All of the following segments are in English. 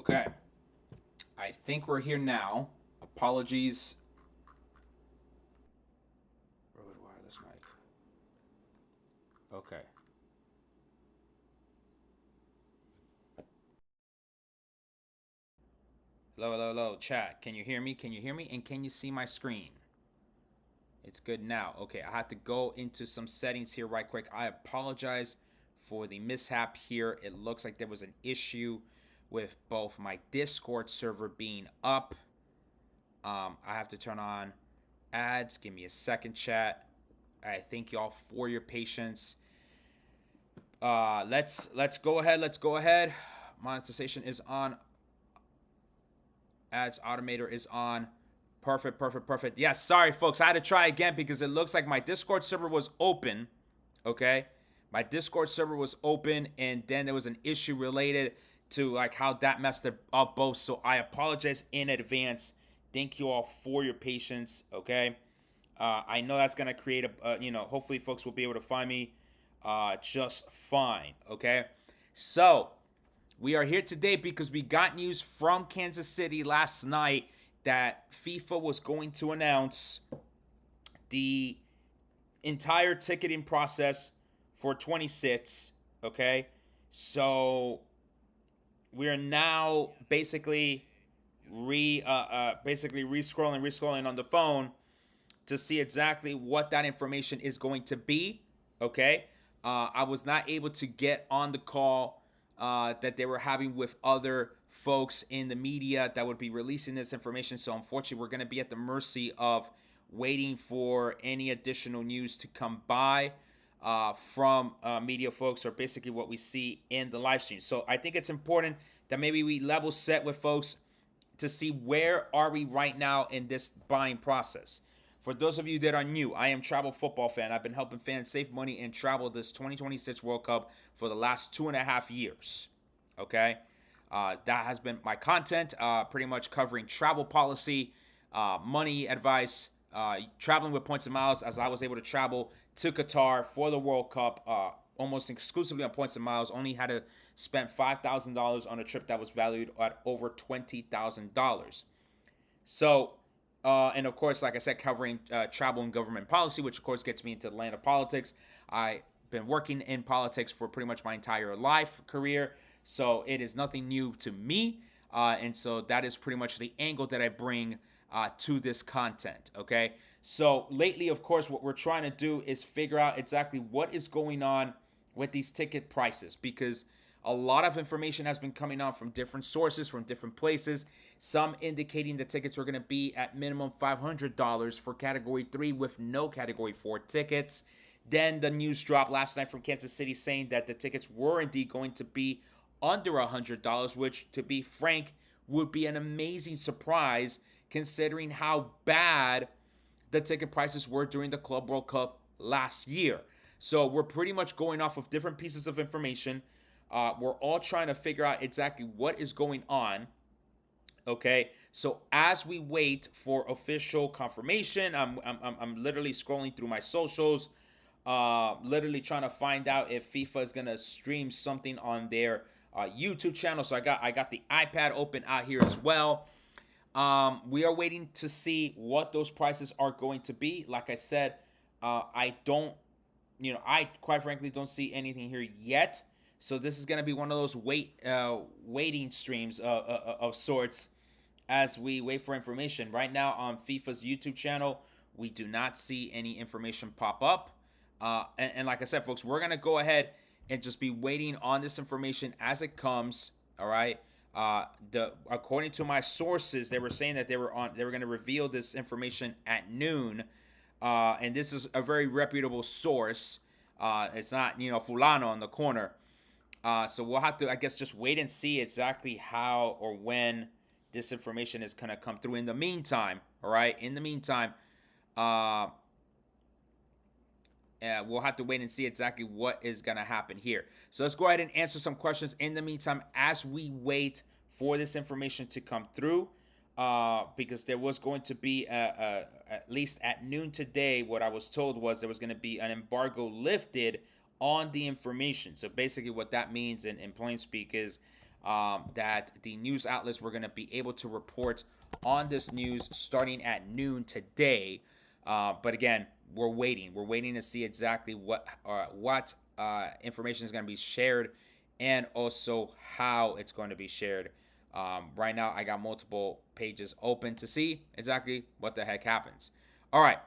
Okay. I think we're here now. Apologies. Rode wireless mic. Okay. Hello, hello, hello. Chat. Can you hear me? Can you hear me? And can you see my screen? It's good now. Okay, I had to go into some settings here right quick. I apologize for the mishap here. It looks like there was an issue with both my Discord server being up. I have to turn on ads. Give me a second, chat. I thank y'all for your patience. Let's go ahead. Let's go ahead. Monetization is on. Ads automator is on. Perfect, perfect, perfect. Yes, sorry, folks. I had to try again because it looks like my Discord server was open. Okay, my Discord server was open, and then there was an issue related to like how that messed it up both. So I apologize in advance. Thank you all for your patience. Okay, I know that's gonna create a hopefully folks will be able to find me just fine. Okay, so we are here today because we got news from Kansas City last night that FIFA was going to announce the entire ticketing process for 26. Okay, so we're now basically re-scrolling on the phone to see exactly what that information is going to be. Okay, I was not able to get on the call that they were having with other folks in the media that would be releasing this information. So unfortunately, we're going to be at the mercy of waiting for any additional news to come by from media folks, or basically what we see in the live stream. So I think it's important that maybe we level set with folks to see where are we right now in this buying process. For those of you that are new, I am Travel Football Fan. I've been helping fans save money and travel this 2026 World Cup for the last 2.5 years. Okay? That has been my content, pretty much covering travel policy, money advice, traveling with points and miles, as I was able to travel to Qatar for the World Cup almost exclusively on points and miles. Only had to spend $5,000 on a trip that was valued at over $20,000. So, and of course, like I said, covering travel and government policy, which of course gets me into the land of politics. I've been working in politics for pretty much my entire life career, so it is nothing new to me. And so that is pretty much the angle that I bring to this content. Okay. So lately, of course, what we're trying to do is figure out exactly what is going on with these ticket prices, because a lot of information has been coming out from different sources, from different places. Some indicating the tickets were going to be at minimum $500 for Category 3 with no Category 4 tickets. Then the news dropped last night from Kansas City saying that the tickets were indeed going to be under $100, which, to be frank, would be an amazing surprise considering how bad the ticket prices were during the Club World Cup last year. So we're pretty much going off of different pieces of information. We're all trying to figure out exactly what is going on. Okay, so as we wait for official confirmation, I'm literally scrolling through my socials, literally trying to find out if FIFA is gonna stream something on their YouTube channel. So I got the iPad open out here as well. We are waiting to see what those prices are going to be. Like I said, I quite frankly don't see anything here yet. So this is going to be one of those waiting streams of sorts as we wait for information. Right now on FIFA's YouTube channel, we do not see any information pop up. And like I said, folks, we're going to go ahead and just be waiting on this information as it comes. All right. According to my sources, they were saying that they were going to reveal this information at noon. And this is a very reputable source. It's not, Fulano on the corner. So we'll have to, I guess, just wait and see exactly how or when this information is going to come through. In the meantime, all right, we'll have to wait and see exactly what is going to happen here. So let's go ahead and answer some questions in the meantime as we wait for this information to come through. Because there was going to be, at least at noon today, what I was told was there was going to be an embargo lifted on the information. So basically what that means in plain speak is that the news outlets were going to be able to report on this news starting at noon today. But again, we're waiting. We're waiting to see exactly what information is going to be shared and also how it's going to be shared. Right now, I got multiple pages open to see exactly what the heck happens. All right,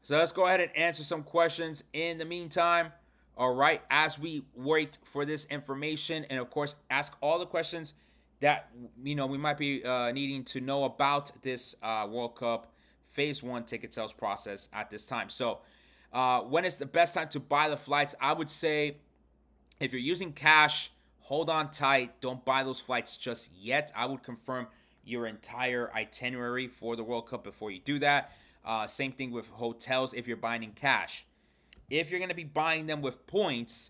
so let's go ahead and answer some questions in the meantime. All right, as we wait for this information, and of course, ask all the questions that we might be needing to know about this World Cup Phase 1 ticket sales process at this time. So, when is the best time to buy the flights? I would say if you're using cash, hold on tight. Don't buy those flights just yet. I would confirm your entire itinerary for the World Cup before you do that. Same thing with hotels if you're buying in cash. If you're going to be buying them with points,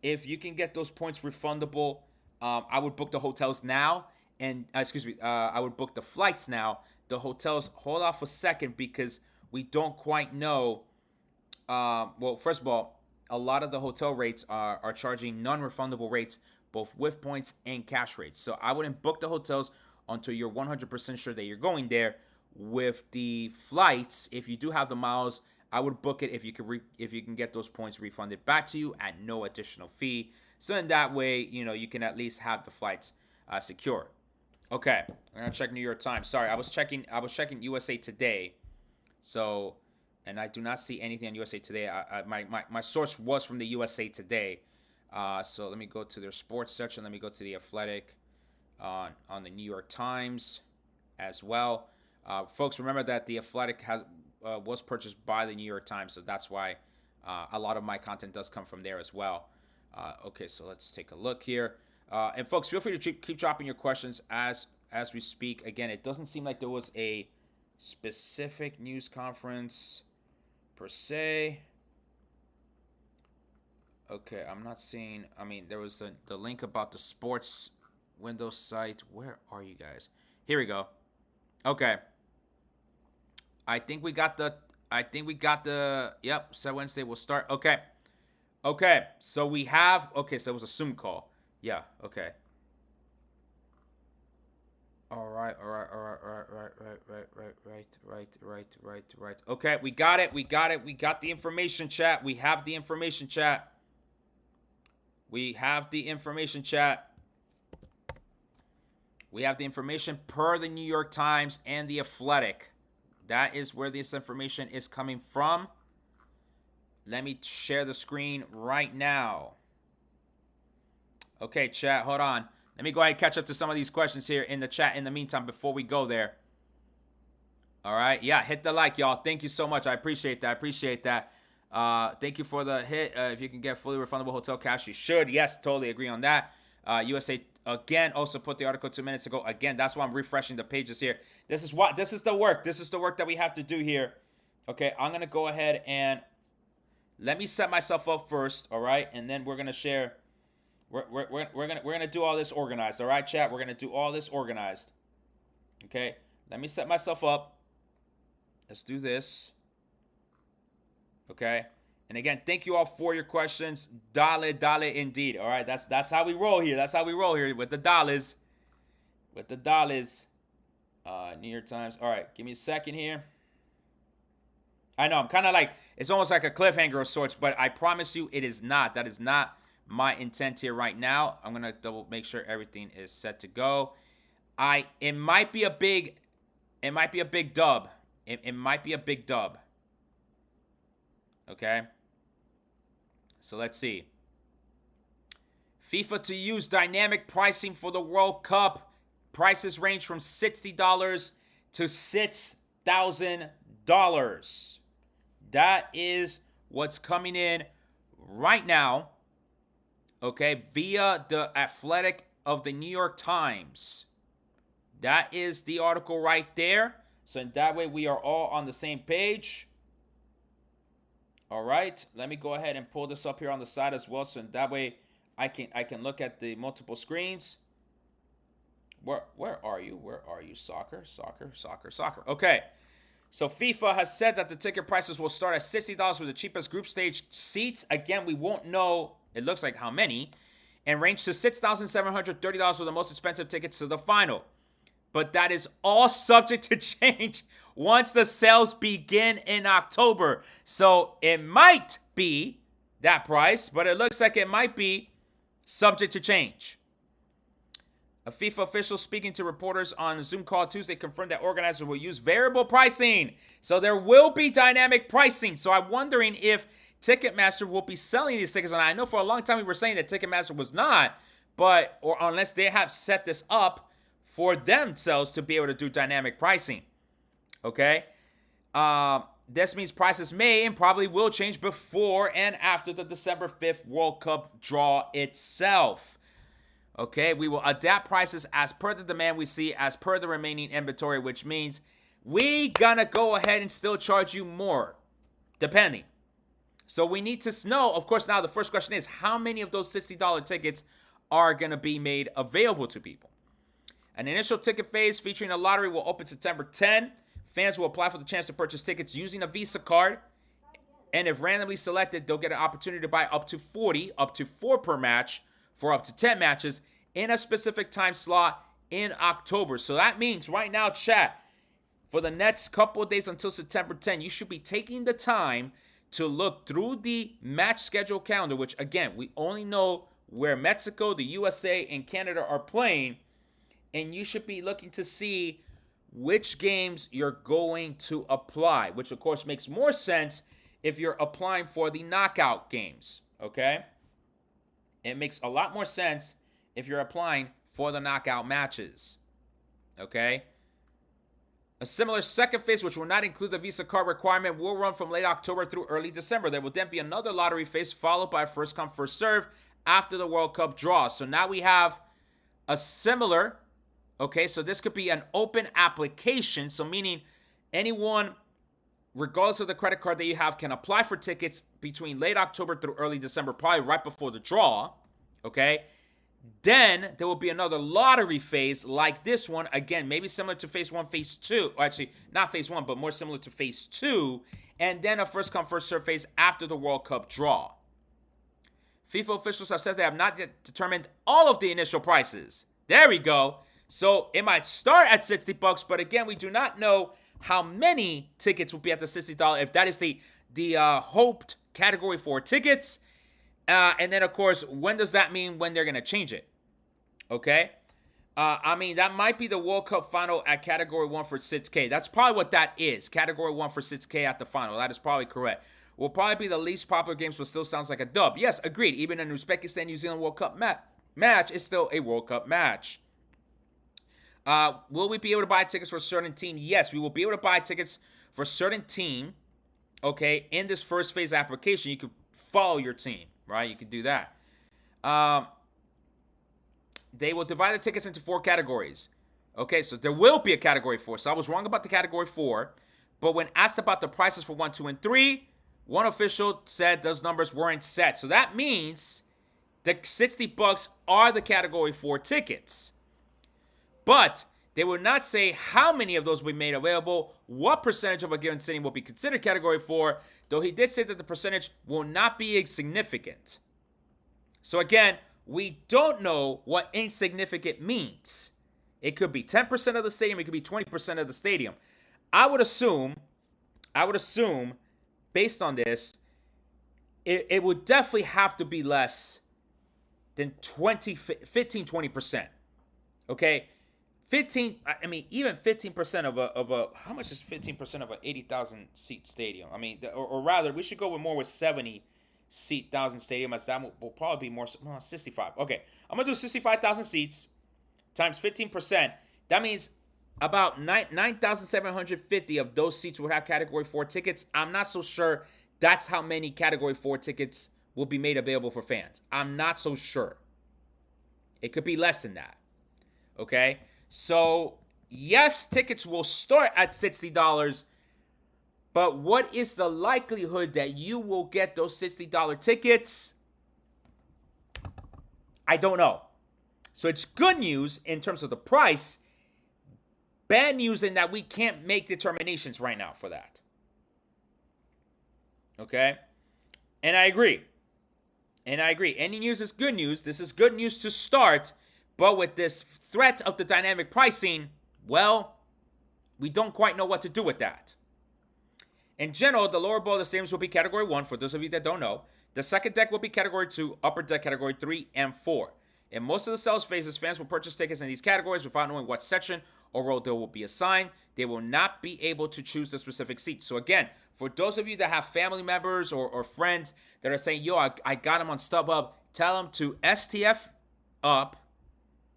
if you can get those points refundable, I would book the hotels now. And I would book the flights now. The hotels, hold off a second because we don't quite know. Well, first of all, a lot of the hotel rates are charging non-refundable rates, both with points and cash rates. So I wouldn't book the hotels until you're 100% sure that you're going there. With the flights, if you do have the miles, I would book it if you can get those points refunded back to you at no additional fee. So in that way, you can at least have the flights secured. Okay, we're gonna check New York Times. Sorry, I was checking USA Today. So, and I do not see anything on USA Today. My source was from the USA Today. So let me go to their sports section. Let me go to the Athletic on the New York Times as well. Folks, remember that the Athletic was purchased by the New York Times, so that's why a lot of my content does come from there as well. Okay, so let's take a look here. And folks, feel free to keep dropping your questions as we speak. Again, it doesn't seem like there was a specific news conference per se. Okay, I'm not seeing. I mean, there was the link about the sports Windows site. Where are you guys? Here we go. Okay. I think we got the. Yep. So Wednesday will start. Okay. Okay. So we have. Okay. So it was a Zoom call. Yeah. Okay. All right. Right. Okay. We got it. We got the information, chat. We have the information, chat. We have the information per the New York Times and the Athletic. That is where this information is coming from. Let me share the screen right now. Okay, chat, hold on. Let me go ahead and catch up to some of these questions here in the chat in the meantime before we go there. All right, yeah, hit the like, y'all. Thank you so much. I appreciate that. Thank you for the hit. If you can get fully refundable hotel cash, you should. Yes, totally agree on that. USA again also put the article 2 minutes ago. Again, that's why I'm refreshing the pages here. This is the work. This is the work that we have to do here. Okay, I'm gonna go ahead and let me set myself up first. All right, and then we're gonna share. We're gonna do all this organized. All right, chat. We're gonna do all this organized. Okay, let me set myself up. Let's do this. Okay. And again, thank you all for your questions. Dale indeed. All right, that's how we roll here. That's how we roll here with the dollars. New York Times. All right, give me a second here. I know I'm kind of like it's almost like a cliffhanger of sorts, but I promise you, it is not. That is not my intent here right now. I'm gonna make sure everything is set to go. It might be a big dub. It might be a big dub. Okay. So let's see. FIFA to use dynamic pricing for the World Cup. Prices range from $60 to $6,000. That is what's coming in right now. Okay, via the Athletic of the New York Times. That is the article right there. So in that way, we are all on the same page. All right, let me go ahead and pull this up here on the side as well, so in that way I can look at the multiple screens. Where are you? Soccer. Okay, so FIFA has said that the ticket prices will start at $60 for the cheapest group stage seats. Again, we won't know. It looks like how many and range to $6,730 for the most expensive tickets to the final. But that is all subject to change once the sales begin in October. So it might be that price, but it looks like it might be subject to change. A FIFA official speaking to reporters on a Zoom call Tuesday confirmed that organizers will use variable pricing. So there will be dynamic pricing. So I'm wondering if Ticketmaster will be selling these tickets. And I know for a long time we were saying that Ticketmaster was not, but or unless they have set this up for themselves to be able to do dynamic pricing. Okay? This means prices may and probably will change before and after the December 5th World Cup draw itself. Okay, we will adapt prices as per the demand we see, as per the remaining inventory, which means we gonna go ahead and still charge you more, depending. So we need to know, of course, now the first question is, how many of those $60 tickets are gonna be made available to people? An initial ticket phase featuring a lottery will open September 10. Fans will apply for the chance to purchase tickets using a Visa card. And if randomly selected, they'll get an opportunity to buy up to 40, up to 4 per match, for up to 10 matches in a specific time slot in October. So that means right now, chat, for the next couple of days until September 10, you should be taking the time to look through the match schedule calendar, which again, we only know where Mexico, the USA, and Canada are playing. And you should be looking to see which games you're going to apply, which of course makes more sense if you're applying for the knockout games, okay? It makes a lot more sense if you're applying for the knockout matches, okay? A similar second phase, which will not include the Visa card requirement, will run from late October through early December. There will then be another lottery phase followed by a first come, first serve after the World Cup draw. So now we have a similar, okay, so this could be an open application. So meaning anyone, regardless of the credit card that you have, can apply for tickets between late October through early December, probably right before the draw, okay? Then there will be another lottery phase like this one. Again, maybe similar to phase 1, phase 2. Or actually, not phase 1, but more similar to phase 2. And then a first come, first serve phase after the World Cup draw. FIFA officials have said they have not yet determined all of the initial prices. There we go. So it might start at $60, but again, we do not know how many tickets will be at the $60, if that is the hoped category 4 tickets. And then, of course, when does that mean when they're going to change it? Okay? I mean, that might be the World Cup final at Category 1 for 6K. That's probably what that is. Category 1 for 6K at the final. That is probably correct. Will probably be the least popular games, but still sounds like a dub. Yes, agreed. Even an Uzbekistan-New Zealand World Cup match is still a World Cup match. Will we be able to buy tickets for a certain team? Yes, we will be able to buy tickets for a certain team, okay, in this first phase application. You can follow your team, right? You can do that. They will divide the tickets into 4 categories. Okay, so there will be a category 4. So I was wrong about the category 4. But when asked about the prices for 1, 2, and 3, one official said those numbers weren't set. So that means the $60 are the category 4 tickets. But they will not say how many of those will be made available, what percentage of a given city will be considered category 4, though he did say that the percentage will not be insignificant. So again, we don't know what insignificant means. It could be 10% of the stadium, it could be 20% of the stadium. I would assume, based on this, it would definitely have to be less than 15-20%. Okay? Even 15% of a how much is 15% of an 80,000 seat stadium? I mean, or rather, we should go with more with 70 seat 1,000 stadium, as that will probably be more, 65. Okay, I'm gonna do 65,000 seats times 15%. That means about 9,750 of those seats would have category 4 tickets. I'm not so sure that's how many category 4 tickets will be made available for fans. I'm not so sure. It could be less than that. Okay? So, yes, tickets will start at $60, but what is the likelihood that you will get those $60 tickets? I don't know. So it's good news in terms of the price, bad news in that we can't make determinations right now for that. Okay? And I agree. And I agree. Any news is good news. This is good news to start. But with this threat of the dynamic pricing, well, we don't quite know what to do with that. In general, the lower bowl of the stadiums will be Category 1, for those of you that don't know. The second deck will be Category 2, upper deck Category 3, and 4. In most of the sales phases, fans will purchase tickets in these categories without knowing what section or row they will be assigned. They will not be able to choose the specific seat. So again, for those of you that have family members or friends that are saying, yo, I got them on StubHub, tell them to STF up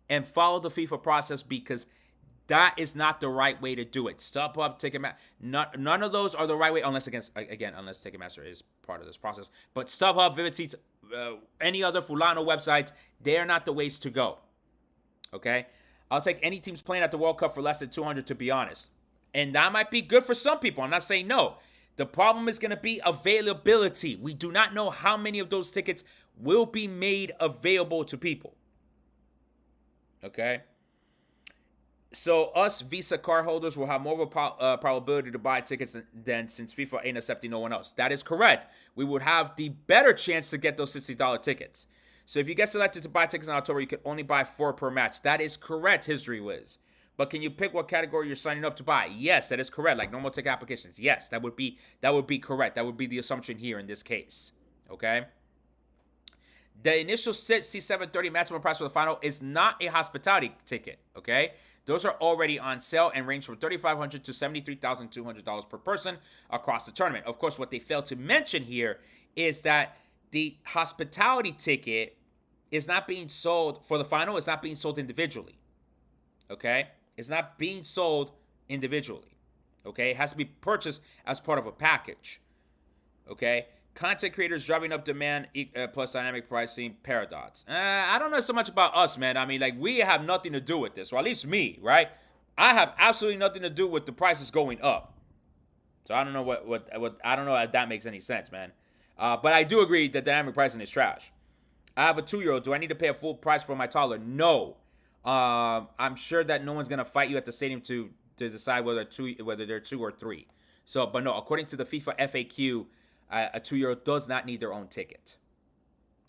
and follow the FIFA process, because that is not the right way to do it. StubHub, Ticketmaster, none of those are the right way, unless Ticketmaster is part of this process. But StubHub, Vivid Seats, any other Fulano websites, they are not the ways to go. Okay? I'll take any teams playing at the World Cup for less than 200, to be honest. And that might be good for some people. I'm not saying no. The problem is going to be availability. We do not know how many of those tickets will be made available to people. Okay? So us Visa card holders will have more of a probability to buy tickets than since FIFA ain't accepting no one else. That is correct. We would have the better chance to get those $60 tickets. So if you get selected to buy tickets in October, you can only buy 4 per match. That is correct, History Wiz. But can you pick what category you're signing up to buy? Yes, that is correct. Like normal ticket applications. Yes, that would be correct. That would be the assumption here in this case. Okay? The initial C730 maximum price for the final is not a hospitality ticket. Okay? Those are already on sale and range from $3,500 to $73,200 per person across the tournament. Of course, what they failed to mention here is that the hospitality ticket is not being sold for the final. It's not being sold individually. Okay? It's not being sold individually. Okay? It has to be purchased as part of a package. Okay? Content creators driving up demand plus dynamic pricing paradox. I don't know so much about us, man. I mean, like, we have nothing to do with this. Or at least me, right? I have absolutely nothing to do with the prices going up. So I don't know what I don't know if that makes any sense, man. But I do agree that dynamic pricing is trash. I have a 2-year-old. Do I need to pay a full price for my toddler? No. I'm sure that no one's gonna fight you at the stadium to decide whether they're 2 or 3. So, but no, according to the FIFA FAQ, a 2-year-old does not need their own ticket.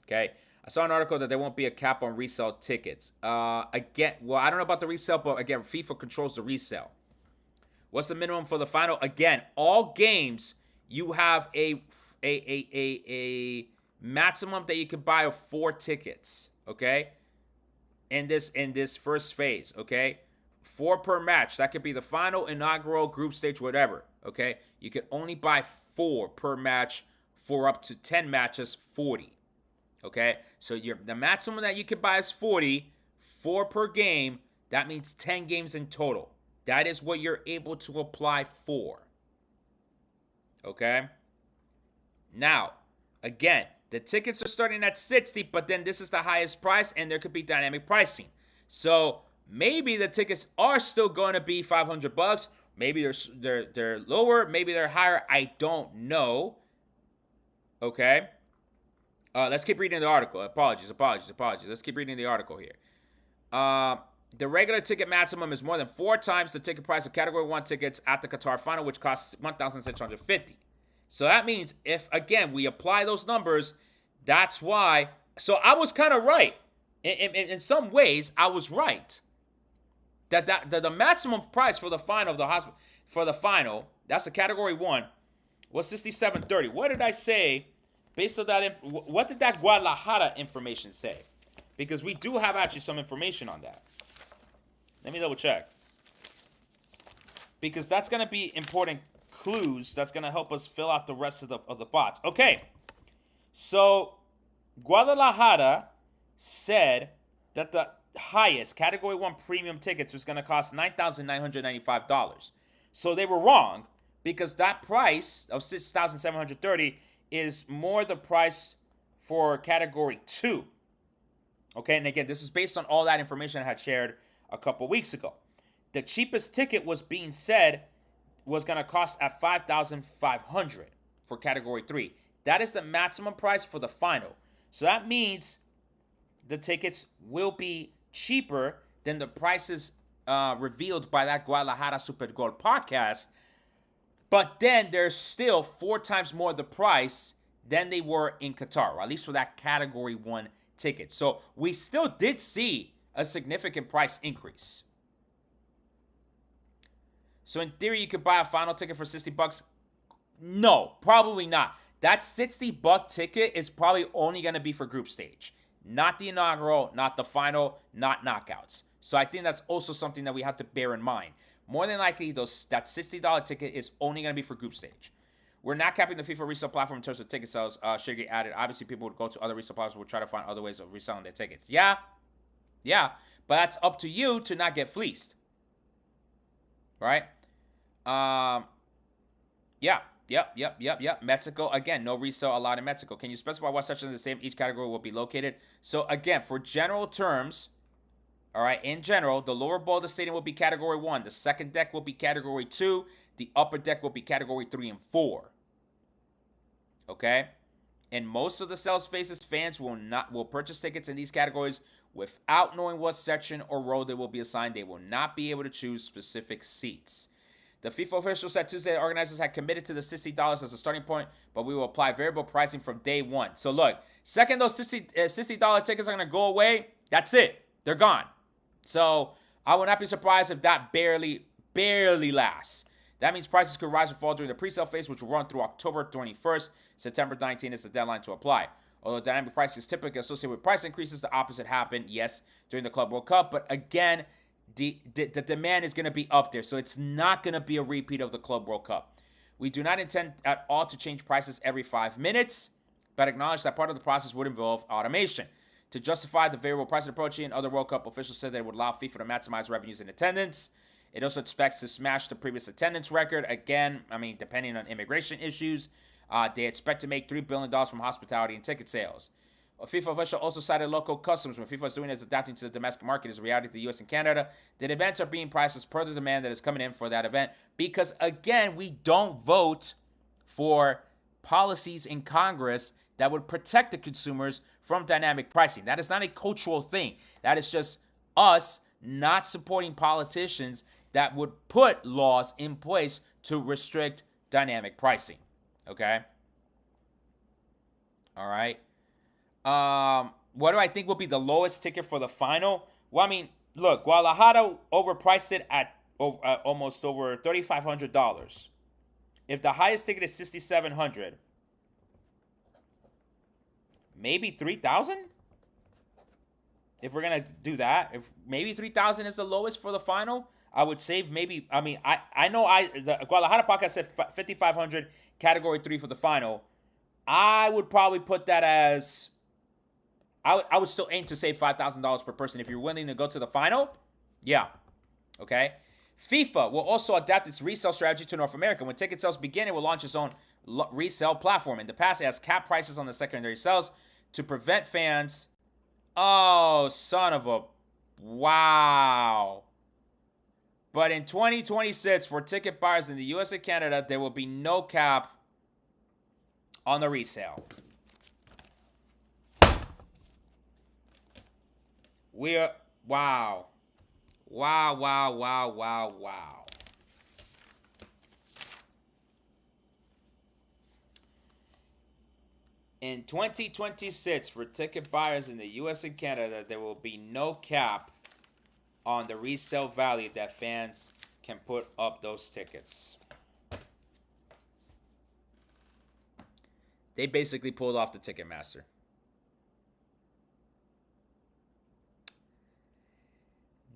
Okay? I saw an article that there won't be a cap on resale tickets. Again, well, I don't know about the resale, but again, FIFA controls the resale. What's the minimum for the final? Again, all games, you have a maximum that you can buy of 4 tickets. Okay? In this first phase. Okay? 4 per match. That could be the final, inaugural, group stage, whatever. Okay? You can only buy 4 per match. For up to 10 matches, 40. Okay? So the maximum that you can buy is 40. 4 per game. That means 10 games in total. That is what you're able to apply for. Okay? Now, again, the tickets are starting at 60, but then this is the highest price, and there could be dynamic pricing. So maybe the tickets are still going to be $500. Maybe they're lower. Maybe they're higher. I don't know. Okay. Let's keep reading the article. Apologies. Let's keep reading the article here. The regular ticket maximum is more than 4 times the ticket price of Category 1 tickets at the Qatar final, which costs $1,650. So that means if, again, we apply those numbers, that's why. So I was kind of right. In some ways, I was right. That the maximum price for the final that's a Category 1, was $67.30. What did I say based on that? What did that Guadalajara information say? Because we do have actually some information on that. Let me double check. Because that's going to be important clues that's going to help us fill out the rest of the bots. Okay. So Guadalajara said that the highest Category 1 premium tickets was going to cost $9,995. So they were wrong, because that price of $6,730 is more the price for Category 2. Okay, and again, this is based on all that information I had shared a couple weeks ago. The cheapest ticket was being said was going to cost at $5,500 for Category 3. That is the maximum price for the final. So that means the tickets will be cheaper than the prices revealed by that Guadalajara Super Gol podcast. But then there's still 4 times more the price than they were in Qatar, or at least for that Category 1 ticket. So we still did see a significant price increase. So in theory, you could buy a final ticket for $60. No, probably not. That $60 ticket is probably only going to be for group stage. Not the inaugural, not the final, not knockouts. So I think that's also something that we have to bear in mind. More than likely, that $60 ticket is only going to be for group stage. We're not capping the FIFA resale platform in terms of ticket sales. Should get added. Obviously, people would go to other resale platforms, would try to find other ways of reselling their tickets. Yeah, but that's up to you to not get fleeced. Right? Yep. Mexico, again, no resale allowed in Mexico. Can you specify what sections of the same each category will be located? So again, for general terms, all right, in general, the lower bowl of the stadium will be Category 1. The second deck will be Category 2. The upper deck will be Category 3 and 4. Okay? In most of the sales phases, fans will purchase tickets in these categories without knowing what section or row they will be assigned. They will not be able to choose specific seats. The FIFA official said Tuesday that organizers had committed to the $60 as a starting point, but we will apply variable pricing from day one. So look, second those $60 tickets are going to go away, that's it. They're gone. So I would not be surprised if that barely lasts. That means prices could rise or fall during the pre-sale phase, which will run through October 21st. September 19th is the deadline to apply. Although dynamic pricing is typically associated with price increases, the opposite happened, yes, during the Club World Cup. But again, the demand is going to be up there, so it's not going to be a repeat of the Club World Cup. We do not intend at all to change prices every 5 minutes, but acknowledge that part of the process would involve automation. To justify the variable pricing approach, and other World Cup officials said that it would allow FIFA to maximize revenues and attendance. It also expects to smash the previous attendance record. Again, I mean, depending on immigration issues, they expect to make $3 billion from hospitality and ticket sales. A FIFA official also cited local customs. When FIFA is doing is adapting to the domestic market is a reality to the U.S. and Canada. The events are being priced as per the demand that is coming in for that event. Because, again, we don't vote for policies in Congress that would protect the consumers from dynamic pricing. That is not a cultural thing. That is just us not supporting politicians that would put laws in place to restrict dynamic pricing. Okay? All right. What do I think will be the lowest ticket for the final? Well, I mean, look, Guadalajara overpriced it at almost over $3,500. If the highest ticket is $6,700, maybe $3,000? If we're going to do that, if maybe $3,000 is the lowest for the final, I would save maybe, I mean, I know the Guadalajara podcast said $5,500 Category 3 for the final. I would probably put that as, I would still aim to save $5,000 per person. If you're willing to go to the final, yeah. Okay? FIFA will also adapt its resale strategy to North America. When ticket sales begin, it will launch its own resale platform. In the past, it has capped prices on the secondary sales to prevent fans. Oh, son of a, wow. But in 2026, for ticket buyers in the U.S. and Canada, there will be no cap on the resale. We are, wow. Wow. In 2026, for ticket buyers in the U.S. and Canada, there will be no cap on the resale value that fans can put up those tickets. They basically pulled off the Ticketmaster.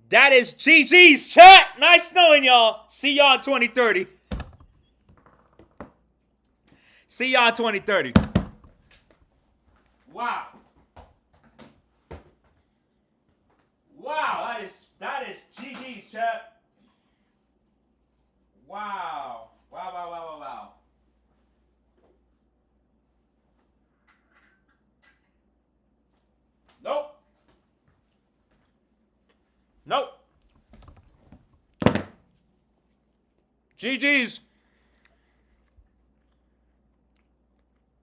That is GG's, chat. Nice knowing y'all. See y'all in 2030. See y'all in 2030. Wow. Wow, that is GG's, chat. Wow. Wow. Nope. GG's.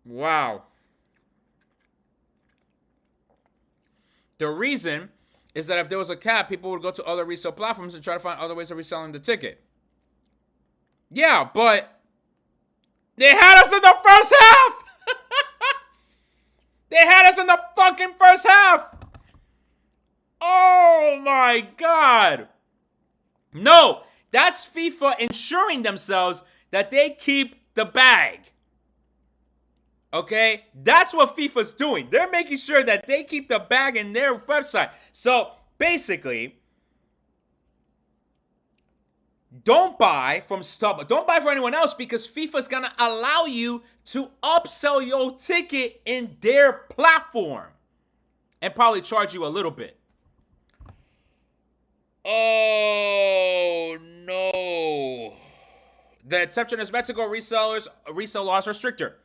Wow. The reason is that if there was a cap, people would go to other resale platforms and try to find other ways of reselling the ticket. Yeah, but they had us in the first half. They had us in the fucking first half. Oh my God. No, that's FIFA ensuring themselves that they keep the bag. Okay? That's what FIFA's doing. They're making sure that they keep the bag in their website. So basically, don't buy from StubHub. Don't buy from anyone else because FIFA's going to allow you to upsell your ticket in their platform and probably charge you a little bit. Oh, no. The exception is Mexico resale laws are stricter.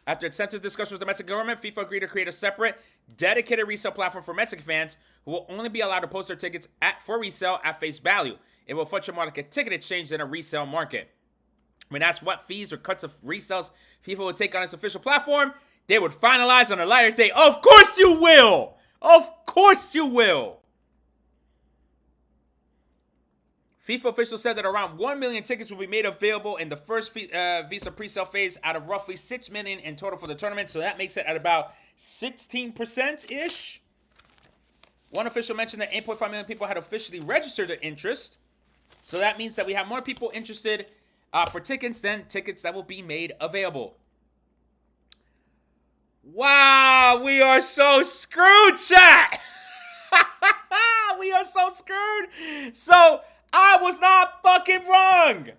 After extensive discussions with the Mexican government, FIFA agreed to create a separate, dedicated resale platform for Mexican fans who will only be allowed to post their tickets for resale at face value. It will function more like a ticket exchange than a resale market. When asked what fees or cuts of resales FIFA would take on its official platform, they would finalize on a later date. Of course you will! Of course you will! FIFA officials said that around 1 million tickets will be made available in the first Visa pre-sale phase out of roughly 6 million in total for the tournament. So that makes it at about 16%-ish. One official mentioned that 8.5 million people had officially registered their interest. So that means that we have more people interested for tickets than tickets that will be made available. Wow, we are so screwed, chat! We are so screwed. So I was not fucking wrong.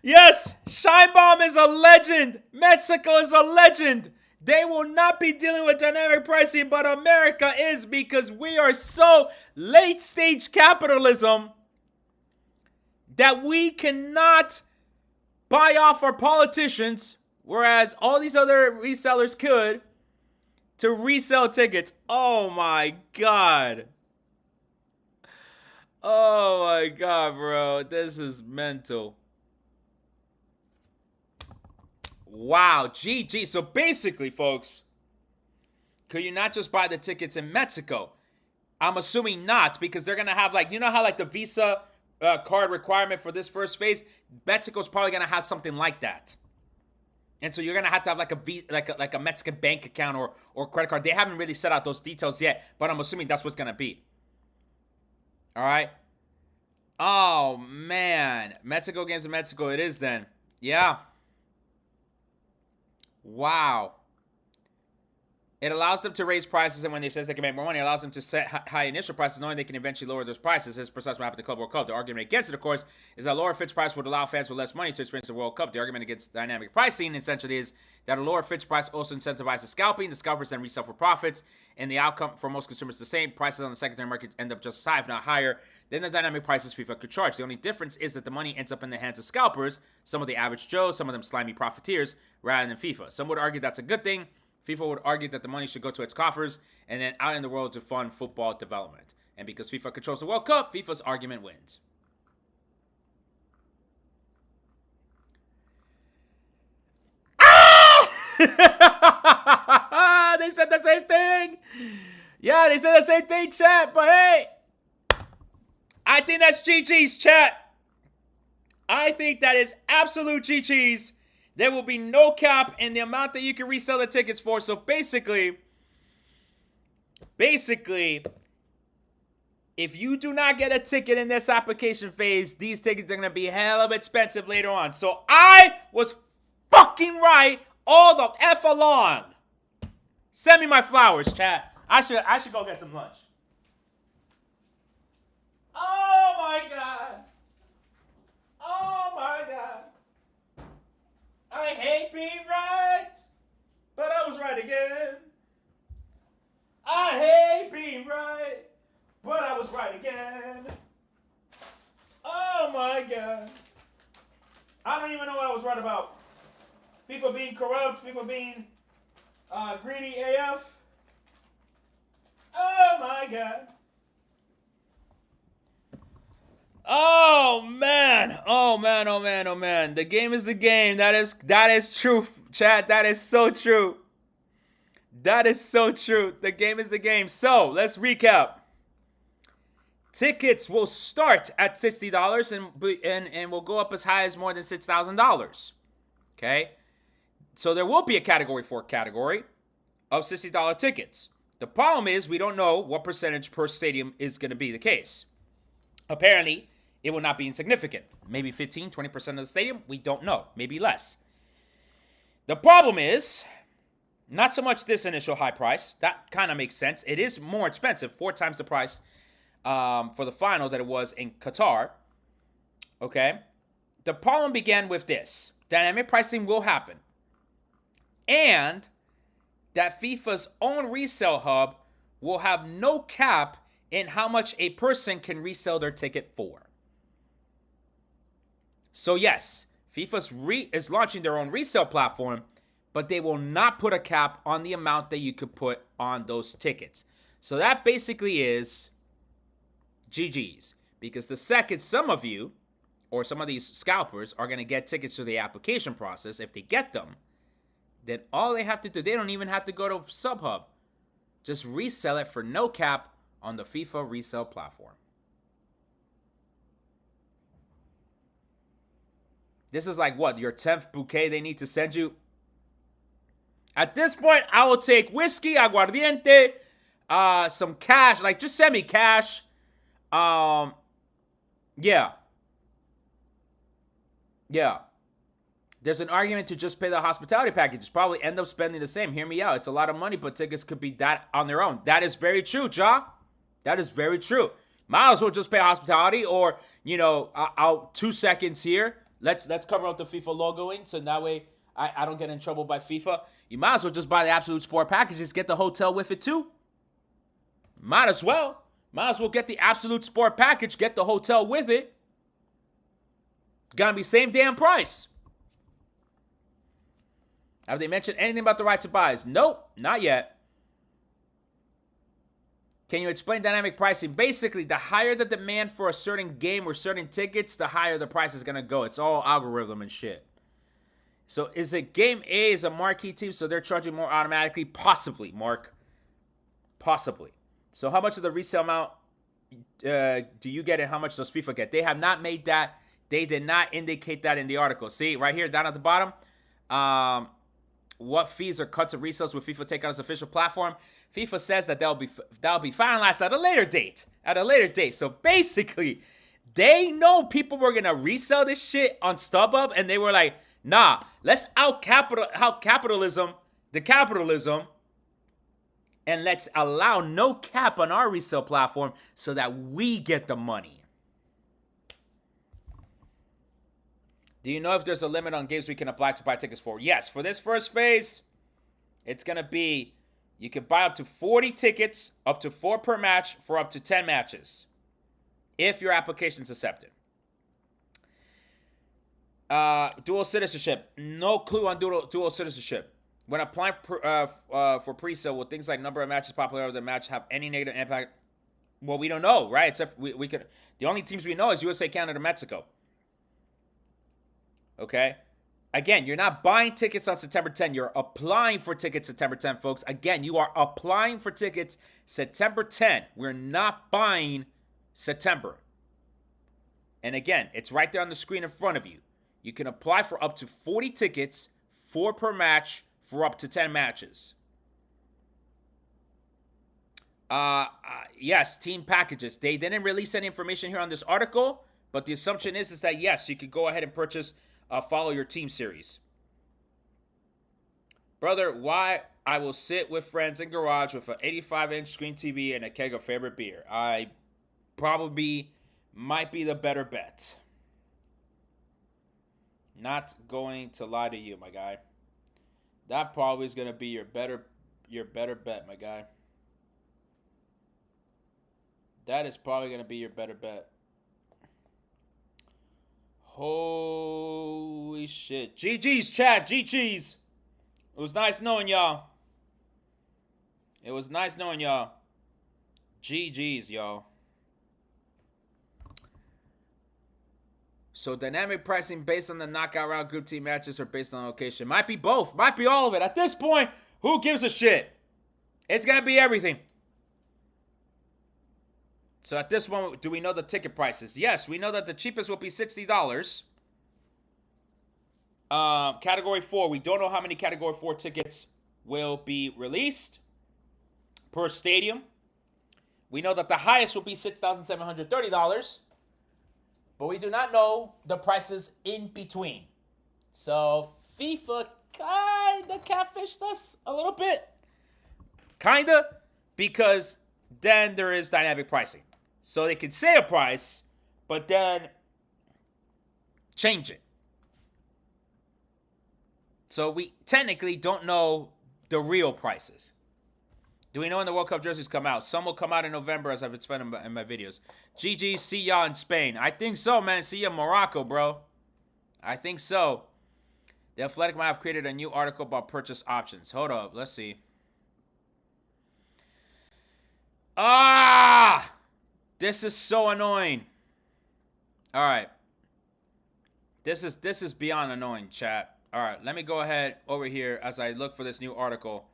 Yes, Scheinbaum is a legend. Mexico is a legend. They will not be dealing with dynamic pricing, but America is because we are so late-stage capitalism that we cannot buy off our politicians, whereas all these other resellers could, to resell tickets. Oh my God. Oh my God, bro. This is mental. Wow, GG. So basically, folks, could you not just buy the tickets in Mexico? I'm assuming not, because they're going to have, like, you know how, like, the Visa card requirement for this first phase? Mexico's probably going to have something like that. And so you're going to have like a Mexican bank account or credit card. They haven't really set out those details yet, but I'm assuming that's what's going to be. All right? Oh, man. Mexico games in Mexico it is then. Yeah. Wow. It allows them to raise prices, and when they say they can make more money, it allows them to set high initial prices, knowing they can eventually lower those prices. This is precisely what happened to Club World Cup. The argument against it, of course, is that a lower fixed price would allow fans with less money to experience the World Cup. The argument against dynamic pricing, essentially, is that a lower fixed price also incentivizes scalping. The scalpers then resell for profits, and the outcome for most consumers is the same. Prices on the secondary market end up just as high, if not higher, than the dynamic prices FIFA could charge. The only difference is that the money ends up in the hands of scalpers, some of the average Joes, some of them slimy profiteers, rather than FIFA. Some would argue that's a good thing. FIFA would argue that the money should go to its coffers and then out in the world to fund football development. And because FIFA controls the World Cup, FIFA's argument wins. Ah! They said the same thing. Yeah, they said the same thing, chat. But hey, I think that's GG's, chat. I think that is absolute GG's. There will be no cap in the amount that you can resell the tickets for. So basically, if you do not get a ticket in this application phase, these tickets are going to be hell of expensive later on. So I was fucking right all the F along. Send me my flowers, chat. I should go get some lunch. Oh my God. Oh my God. I hate being right, but I was right again. I hate being right, but I was right again. Oh my God. I don't even know what I was right about. FIFA being corrupt, FIFA being greedy AF. Oh my God. Oh man. Oh man, oh man, oh man. The game is the game. That is true, chat. That is so true. That is so true. The game is the game. So, let's recap. Tickets will start at $60 and will go up as high as more than $6,000. Okay? So there will be a category 4 category of $60 tickets. The problem is we don't know what percentage per stadium is going to be the case. Apparently, it will not be insignificant. Maybe 15, 20% of the stadium. We don't know. Maybe less. The problem is not so much this initial high price. That kind of makes sense. It is more expensive, 4 times the price for the final that it was in Qatar. Okay? The problem began with this. Dynamic pricing will happen. And that FIFA's own resale hub will have no cap in how much a person can resell their ticket for. So yes, FIFA is launching their own resale platform, but they will not put a cap on the amount that you could put on those tickets. So that basically is GG's. Because the second some of you, or some of these scalpers, are going to get tickets through the application process, if they get them, then all they have to do, they don't even have to go to SubHub. Just resell it for no cap on the FIFA resale platform. This is like what, your 10th bouquet they need to send you? At this point, I will take whiskey, aguardiente, some cash. Like, just send me cash. Yeah. There's an argument to just pay the hospitality packages. Probably end up spending the same. Hear me out. It's a lot of money, but tickets could be that on their own. That is very true, Ja. That is very true. Might as well just pay hospitality, or, I'll 2 seconds here. Let's cover up the FIFA logoing, so that way I don't get in trouble by FIFA. You might as well just buy the Absolute Sport packages, get the hotel with it too. Might as well. Might as well get the Absolute Sport package, get the hotel with it. It's gonna be same damn price. Have they mentioned anything about the right to buys? Nope, not yet. Can you explain dynamic pricing? Basically, the higher the demand for a certain game or certain tickets, the higher the price is going to go. It's all algorithm and shit. So is it game A is a marquee team, so they're charging more automatically? Possibly, Mark. Possibly. So how much of the resale amount do you get and how much does FIFA get? They have not made that. They did not indicate that in the article. See, right here, down at the bottom. What fees are cut to resales with FIFA take on its official platform? FIFA says that that'll be finalized at a later date. So basically, they know people were gonna resell this shit on StubHub, and they were like, "Nah, let's out capitalism, and let's allow no cap on our resale platform so that we get the money." Do you know if there's a limit on games we can apply to buy tickets for? Yes, for this first phase, it's going to be, you can buy up to 40 tickets, up to 4 per match, for up to 10 matches, if your application's accepted. Dual citizenship. No clue on dual citizenship. When applying for pre-sale, will things like number of matches, popularity of the match have any negative impact? Well, we don't know, right? Except we could. The only teams we know is USA, Canada, Mexico. Okay? Again, you're not buying tickets on September 10. You're applying for tickets September 10, folks. Again, you are applying for tickets September 10. We're not buying September. And again, it's right there on the screen in front of you. You can apply for up to 40 tickets, 4 per match, for up to 10 matches. Yes, team packages. They didn't release any information here on this article, but the assumption is that, yes, you could go ahead and purchase follow your team series. Brother, why I will sit with friends in garage with an 85-inch screen TV and a keg of favorite beer. I probably might be the better bet. Not going to lie to you, my guy. That probably is going to be your better bet, my guy. That is probably going to be your better bet. Holy shit. GG's, chat. GG's. It was nice knowing y'all. GG's, y'all. So dynamic pricing based on the knockout round group team matches or based on location? Might be both. Might be all of it. At this point, who gives a shit? It's going to be everything. So at this moment, do we know the ticket prices? Yes, we know that the cheapest will be $60. Category 4, we don't know how many Category 4 tickets will be released per stadium. We know that the highest will be $6,730, but we do not know the prices in between. So FIFA kind of catfished us a little bit. Kind of, because then there is dynamic pricing. So they could say a price, but then change it. So we technically don't know the real prices. Do we know when the World Cup jerseys come out? Some will come out in November, as I've explained in my videos. GG, see y'all in Spain. I think so, man. See ya in Morocco, bro. I think so. The Athletic might have created a new article about purchase options. Hold up. Let's see. Ah! This is so annoying. All right. This is beyond annoying, chat. All right. Let me go ahead over here as I look for this new article.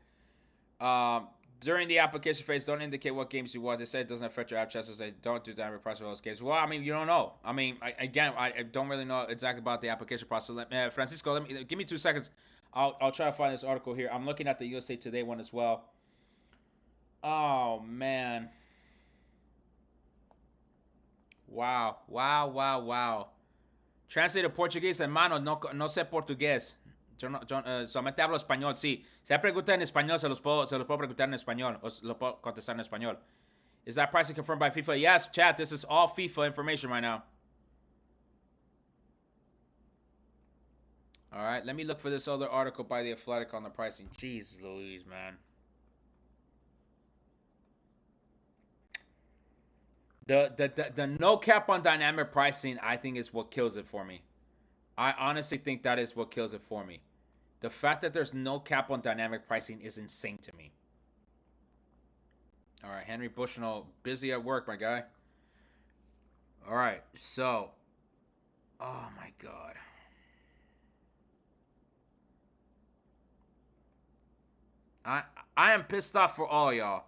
During the application phase, don't indicate what games you want. They say it doesn't affect your app chances. They don't do dynamic price for those games. Well, I mean, you don't know. I mean, I don't really know exactly about the application process. Francisco, give me 2 seconds. I'll try to find this article here. I'm looking at the USA Today one as well. Oh, man. Wow. Translated Portuguese, hermano. No sé portugués. Yo solamente hablo español, sí. Si hay preguntas en español, se los puedo preguntar en español. O se los puedo contestar en español. Is that pricing confirmed by FIFA? Yes, chat. This is all FIFA information right now. All right, let me look for this other article by The Athletic on the pricing. Jeez Louise, man. The no cap on dynamic pricing, I think, is what kills it for me. I honestly think that is what kills it for me. The fact that there's no cap on dynamic pricing is insane to me. All right, Henry Bushnell, busy at work, my guy. All right, so. Oh, my God. I am pissed off for all y'all.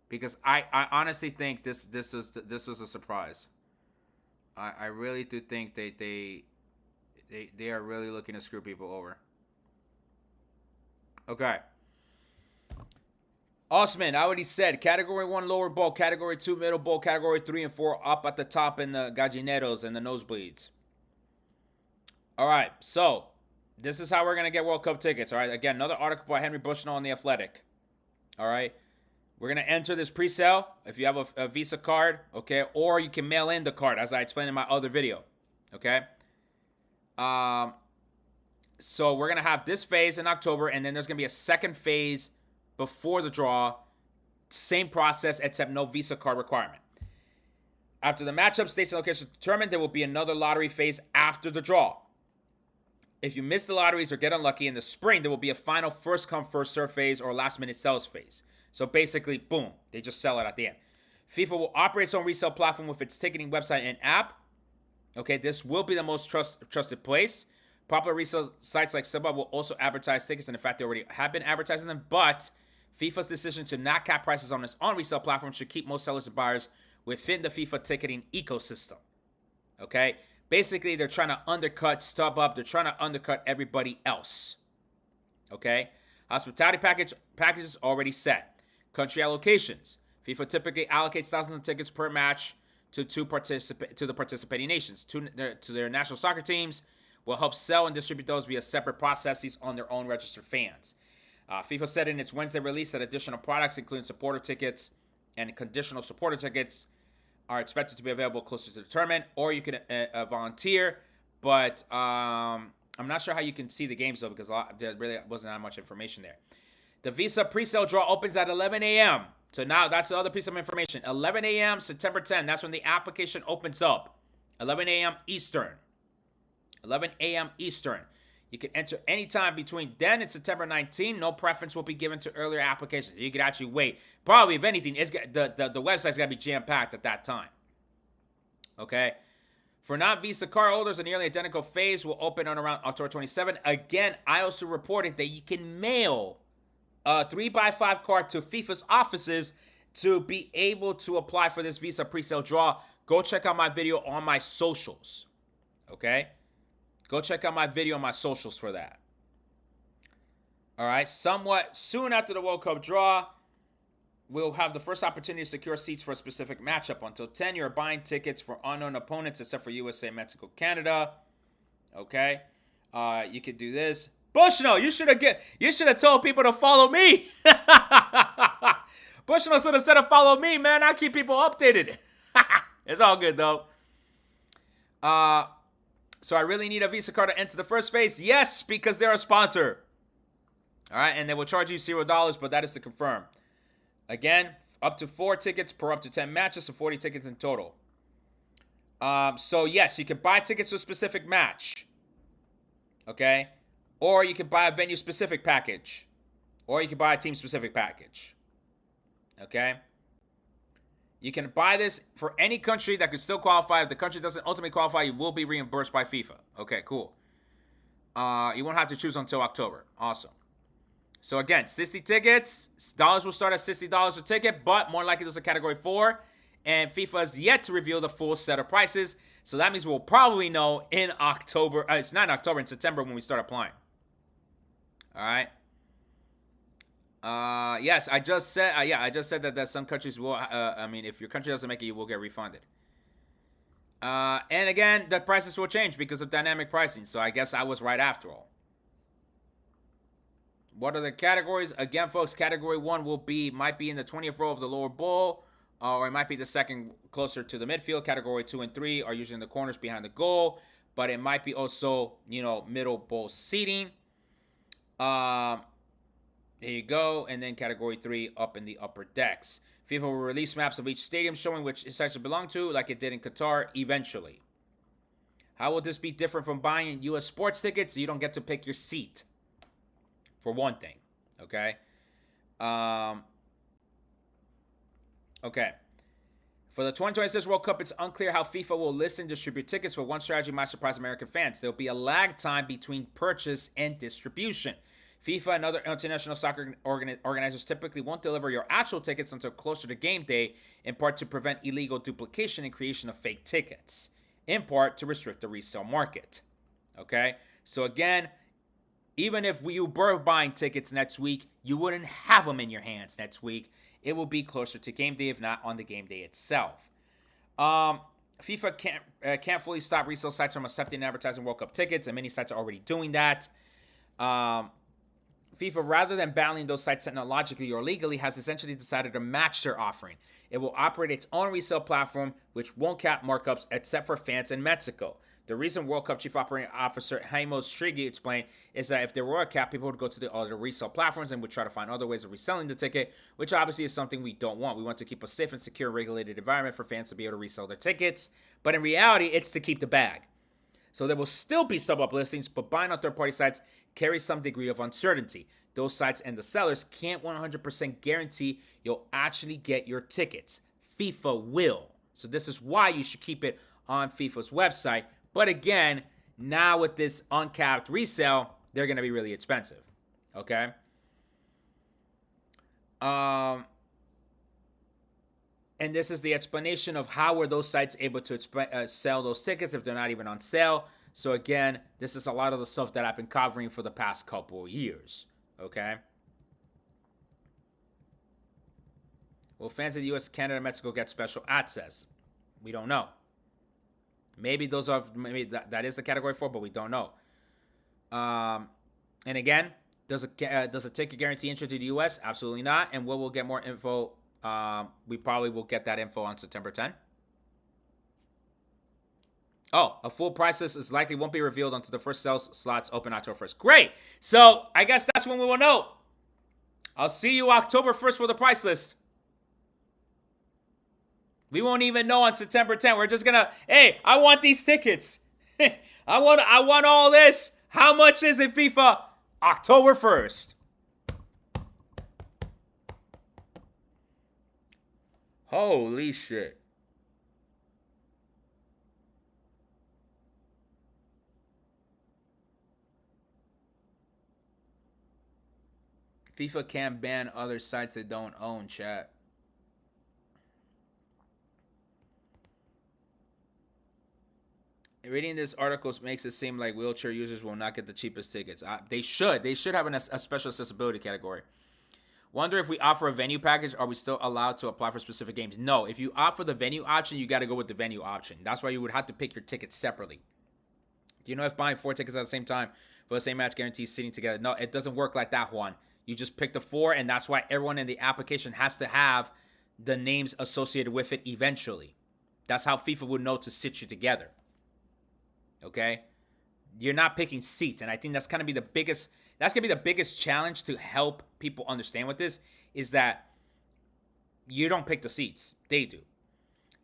Because I honestly think this was a surprise. I really do think they are really looking to screw people over. Okay. Osman, I already said Category 1 lower bowl, Category 2 middle bowl, Category 3 and 4 up at the top in the gallineros and the nosebleeds. All right, so this is how we're gonna get World Cup tickets. All right, again, another article by Henry Bushnell on The Athletic. All right. We're going to enter this pre-sale if you have a Visa card, okay? Or you can mail in the card, as I explained in my other video, okay? So we're going to have this phase in October, and then there's going to be a second phase before the draw. Same process, except no Visa card requirement. After the matchup, states and locations determined, there will be another lottery phase after the draw. If you miss the lotteries or get unlucky in the spring, there will be a final first-come, first-serve phase or last-minute sales phase. So basically, boom, they just sell it at the end. FIFA will operate its own resale platform with its ticketing website and app. Okay, this will be the most trusted place. Popular resale sites like Sept will also advertise tickets, and in fact, they already have been advertising them. But FIFA's decision to not cap prices on its own resale platform should keep most sellers and buyers within the FIFA ticketing ecosystem. Okay, basically, they're trying to undercut StubHub. They're trying to undercut everybody else. Okay, hospitality packages already set. Country allocations. FIFA typically allocates thousands of tickets per match to the participating nations. To their national soccer teams will help sell and distribute those via separate processes on their own registered fans. FIFA said in its Wednesday release that additional products, including supporter tickets and conditional supporter tickets, are expected to be available closer to the tournament, or you can volunteer. But I'm not sure how you can see the games, though, because there really wasn't that much information there. The Visa pre-sale draw opens at 11 a.m. So now that's the other piece of information. 11 a.m. September 10. That's when the application opens up. 11 a.m. Eastern. 11 a.m. Eastern. You can enter anytime between then and September 19. No preference will be given to earlier applications. You could actually wait. Probably, if anything, the website's got to be jam-packed at that time. Okay? For non-Visa card holders, a nearly identical phase will open on around October 27. Again, I also reported that you can mail a 3x5 card to FIFA's offices to be able to apply for this Visa pre-sale draw, go check out my video on my socials. Okay? Go check out my video on my socials for that. All right? Somewhat soon after the World Cup draw, we'll have the first opportunity to secure seats for a specific matchup. Until 10, you're buying tickets for unknown opponents except for USA, Mexico, Canada. Okay? You could do this. Bushnell, you should have told people to follow me. Bushnell should have said to follow me, man. I keep people updated. It's all good though. So I really need a Visa card to enter the first phase. Yes, because they're a sponsor. All right, and they will charge you $0, but that is to confirm. Again, up to 4 tickets per up to 10 matches, so 40 tickets in total. So yes, you can buy tickets to a specific match. Okay? Or you can buy a venue-specific package. Or you can buy a team-specific package. Okay? You can buy this for any country that could still qualify. If the country doesn't ultimately qualify, you will be reimbursed by FIFA. Okay, cool. You won't have to choose until October. Awesome. So again, 60 tickets. Dollars will start at $60 a ticket, but more likely there's a category 4. And FIFA has yet to reveal the full set of prices. So that means we'll probably know in October. It's not in October, in September when we start applying. All right. Yes, I just said. I just said that some countries will. I mean, if your country doesn't make it, you will get refunded. And again, the prices will change because of dynamic pricing. So I guess I was right after all. What are the categories? Again, folks, category 1 might be in the 20th row of the lower bowl, or it might be the second closer to the midfield. Category 2 and 3 are usually in the corners behind the goal, but it might be also, middle bowl seating. There you go. And then category 3 up in the upper decks. FIFA will release maps of each stadium showing which sites it belong to, like it did in Qatar eventually. How will this be different from buying U.S. sports tickets? You don't get to pick your seat, for one thing. Okay? Okay. For the 2026 World Cup, it's unclear how FIFA will list and distribute tickets, but one strategy might surprise American fans. There will be a lag time between purchase and distribution. FIFA and other international soccer organizers typically won't deliver your actual tickets until closer to game day, in part to prevent illegal duplication and creation of fake tickets, in part to restrict the resale market. Okay? So again, even if you were buying tickets next week, you wouldn't have them in your hands next week. It will be closer to game day, if not on the game day itself. FIFA can't fully stop resale sites from accepting and advertising World Cup tickets, and many sites are already doing that. FIFA, rather than battling those sites technologically or legally, has essentially decided to match their offering. It will operate its own resale platform, which won't cap markups except for fans in Mexico. The reason World Cup Chief Operating Officer Jaime Strigi explained is that if there were a cap, people would go to the other resale platforms and would try to find other ways of reselling the ticket, which obviously is something we don't want. We want to keep a safe and secure regulated environment for fans to be able to resell their tickets. But in reality, it's to keep the bag. So there will still be sub-up listings, but buying on third-party sites carries some degree of uncertainty. Those sites and the sellers can't 100% guarantee you'll actually get your tickets. FIFA will. So this is why you should keep it on FIFA's website. But again, now with this uncapped resale, they're going to be really expensive. Okay? And this is the explanation of how were those sites able to sell those tickets if they're not even on sale. So again, this is a lot of the stuff that I've been covering for the past couple of years. Okay? Will fans in the U.S., Canada, and Mexico get special access? We don't know. Maybe that is the category 4, but we don't know. And again, does a ticket guarantee entry to the U.S.? Absolutely not. And we'll get more info. We probably will get that info on September 10. Oh, a full price list is likely won't be revealed until the first sales slots open October 1st. Great. So I guess that's when we will know. I'll see you October 1st for the price list. We won't even know on September 10th. We're just gonna, hey, I want these tickets. I want all this. How much is it, FIFA? October 1st. Holy shit. FIFA can't ban other sites that don't own, chat. Reading this article makes it seem like wheelchair users will not get the cheapest tickets. They should. They should have a special accessibility category. Wonder if we offer a venue package, are we still allowed to apply for specific games? No. If you opt for the venue option, you got to go with the venue option. That's why you would have to pick your tickets separately. Do you know if buying 4 tickets at the same time for the same match guarantees sitting together? No, it doesn't work like that, Juan. You just pick the 4, and that's why everyone in the application has to have the names associated with it eventually. That's how FIFA would know to sit you together. Okay? You're not picking seats, and I think that's going to be the biggest... That's going to be the biggest challenge to help people understand what this is, that you don't pick the seats. They do.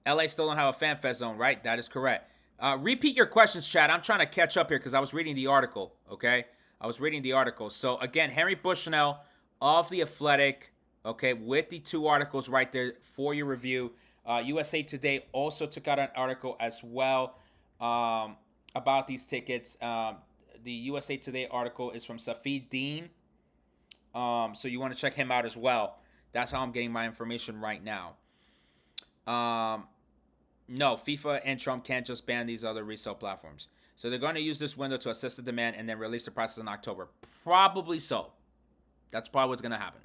LA still don't have a fan fest zone, right? That is correct. Repeat your questions, chat. I'm trying to catch up here because I was reading the article, okay? I was reading the article. So, again, Henry Bushnell of The Athletic, okay, with the 2 articles right there for your review. USA Today also took out an article as well about these tickets. The USA Today article is from Safid Dean. So you want to check him out as well. That's how I'm getting my information right now. No, FIFA and Trump can't just ban these other resale platforms. So they're going to use this window to assess the demand and then release the prices in October. Probably so. That's probably what's going to happen.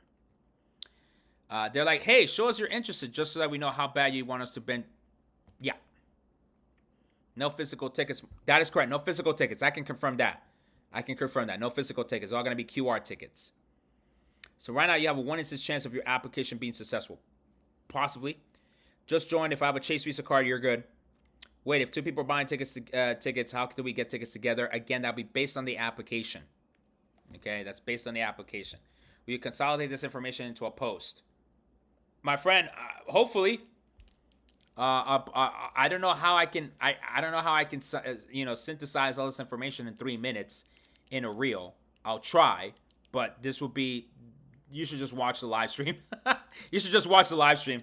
They're like, hey, show us you're interested just so that we know how bad you want us to bend. Yeah. No physical tickets. That is correct. No physical tickets. I can confirm that. No physical tickets. It's all going to be QR tickets. So right now you have a 1 in 6 chance of your application being successful. Possibly. Just join. If I have a Chase Visa card, you're good. Wait, if 2 people are buying tickets, how do we get tickets together? Again, that'll be based on the application. Okay, that's based on the application. We consolidate this information into a post. My friend, hopefully. I don't know how I can. I don't know how I can. Synthesize all this information in 3 minutes in a reel. I'll try, but this will be. You should just watch the live stream. You should just watch the live stream.